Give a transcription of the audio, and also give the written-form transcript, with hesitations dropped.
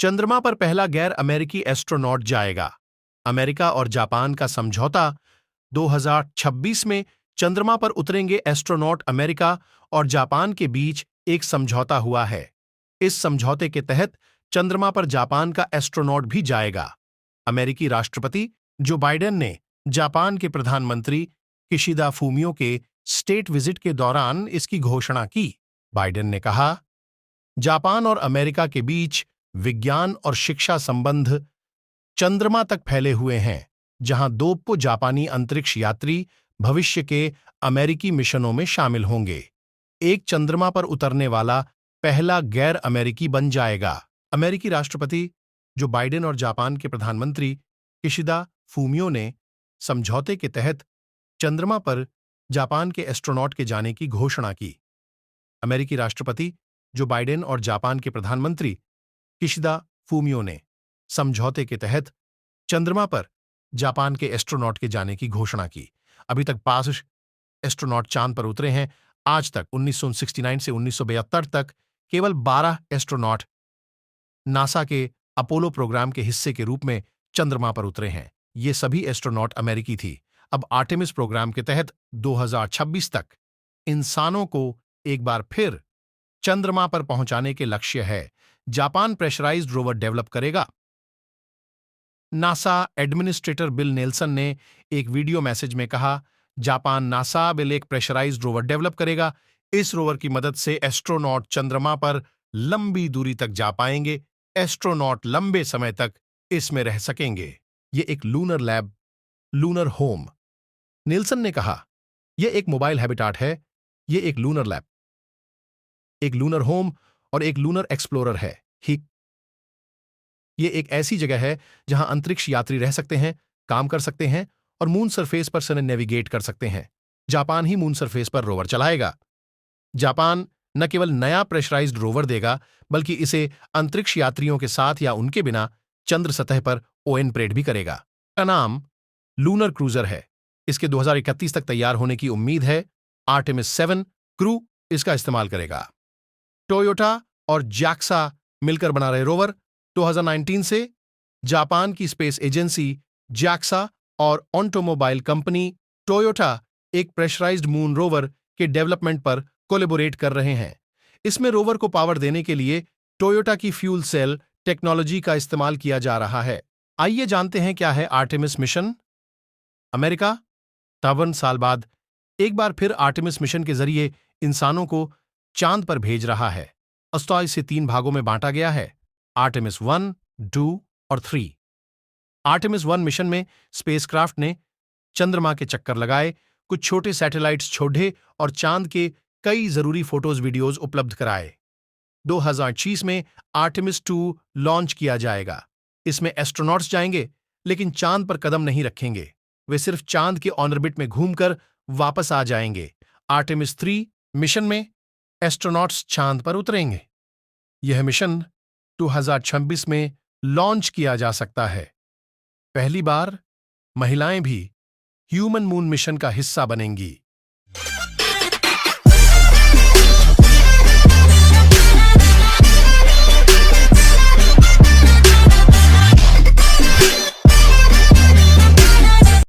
चंद्रमा पर पहला गैर अमेरिकी एस्ट्रोनॉट जाएगा। अमेरिका और जापान का समझौता। 2026 में चंद्रमा पर उतरेंगे एस्ट्रोनॉट। अमेरिका और जापान के बीच एक समझौता हुआ है। इस समझौते के तहत चंद्रमा पर जापान का एस्ट्रोनॉट भी जाएगा। अमेरिकी राष्ट्रपति जो बाइडेन ने जापान के प्रधानमंत्री किशिदा फूमियो के स्टेट विजिट के दौरान इसकी घोषणा की। बाइडेन ने कहा, जापान और अमेरिका के बीच विज्ञान और शिक्षा संबंध चंद्रमा तक फैले हुए हैं, जहां 2 जापानी अंतरिक्ष यात्री भविष्य के अमेरिकी मिशनों में शामिल होंगे। एक चंद्रमा पर उतरने वाला पहला गैर अमेरिकी बन जाएगा। अमेरिकी राष्ट्रपति जो बाइडेन और जापान के प्रधानमंत्री किशिदा फूमियो ने समझौते के तहत चंद्रमा पर जापान के एस्ट्रोनॉट के जाने की घोषणा की। अमेरिकी राष्ट्रपति जो बाइडेन और जापान के प्रधानमंत्री किशिदा फूमियो ने समझौते के तहत चंद्रमा पर जापान के एस्ट्रोनॉट के जाने की घोषणा की। अभी तक 5 एस्ट्रोनॉट चांद पर उतरे हैं। आज तक 1969 से 1972 तक केवल 12 एस्ट्रोनॉट नासा के अपोलो प्रोग्राम के हिस्से के रूप में चंद्रमा पर उतरे हैं। ये सभी एस्ट्रोनॉट अमेरिकी थी। अब आर्टेमिस प्रोग्राम के तहत 2026 तक इंसानों को एक बार फिर चंद्रमा पर पहुंचाने के लक्ष्य है। जापान प्रेशराइज्ड रोवर डेवलप करेगा। नासा एडमिनिस्ट्रेटर बिल नेल्सन ने एक वीडियो मैसेज में कहा, जापान नासा बिल एक प्रेशराइज्ड रोवर डेवलप करेगा। इस रोवर की मदद से एस्ट्रोनॉट चंद्रमा पर लंबी दूरी तक जा पाएंगे। एस्ट्रोनॉट लंबे समय तक इसमें रह सकेंगे। ये एक lunar lab, lunar home. Nelson ने कहा, यह एक मोबाइल हैबिटाट है। यह एक लूनर लैब, एक लूनर होम और एक लूनर एक्सप्लोरर है। यह एक ऐसी जगह है जहां अंतरिक्ष यात्री रह सकते हैं, काम कर सकते हैं और मून सरफेस पर से नेविगेट कर सकते हैं। जापान ही मून सरफेस पर रोवर चलाएगा। जापान न केवल नया प्रेशराइज्ड रोवर देगा, बल्कि इसे अंतरिक्ष यात्रियों के साथ या उनके बिना चंद्र सतह पर ऑपरेट भी करेगा। का नाम लूनर क्रूजर है। इसके 2031 तक तैयार होने की उम्मीद है। आर्टेमिस 7 क्रू इसका इस्तेमाल करेगा। टोयोटा और जैक्सा मिलकर बना रहे रोवर। 2019 से जापान की स्पेस एजेंसी जैक्सा और ऑटोमोबाइल कंपनी टोयोटा एक प्रेशराइज्ड मून रोवर के डेवलपमेंट पर कोलैबोरेट कर रहे हैं। इसमें रोवर को पावर देने के लिए टोयोटा की फ्यूल सेल टेक्नोलॉजी का इस्तेमाल किया जा रहा है। आइए जानते हैं क्या है आर्टेमिस मिशन। अमेरिका 53 साल बाद एक बार फिर आर्टेमिस मिशन के जरिए इंसानों को चांद पर भेज रहा है। अस्तः इसे 3 भागों में बांटा गया है, आर्टेमिस 1, 2 और 3। आर्टेमिस 1 मिशन में स्पेसक्राफ्ट ने चंद्रमा के चक्कर लगाए, कुछ छोटे सैटेलाइट्स छोड़े और चांद के कई जरूरी फोटोज वीडियोज उपलब्ध कराए। 2026 में आर्टेमिस 2 लॉन्च किया जाएगा। इसमें एस्ट्रोनॉट्स जाएंगे, लेकिन चांद पर कदम नहीं रखेंगे। वे सिर्फ चांद के ऑर्बिट में घूमकर वापस आ जाएंगे। आर्टेमिस 3 मिशन में एस्ट्रोनॉट्स चांद पर उतरेंगे। यह मिशन 2026 में लॉन्च किया जा सकता है। पहली बार महिलाएं भी ह्यूमन मून मिशन का हिस्सा बनेंगी।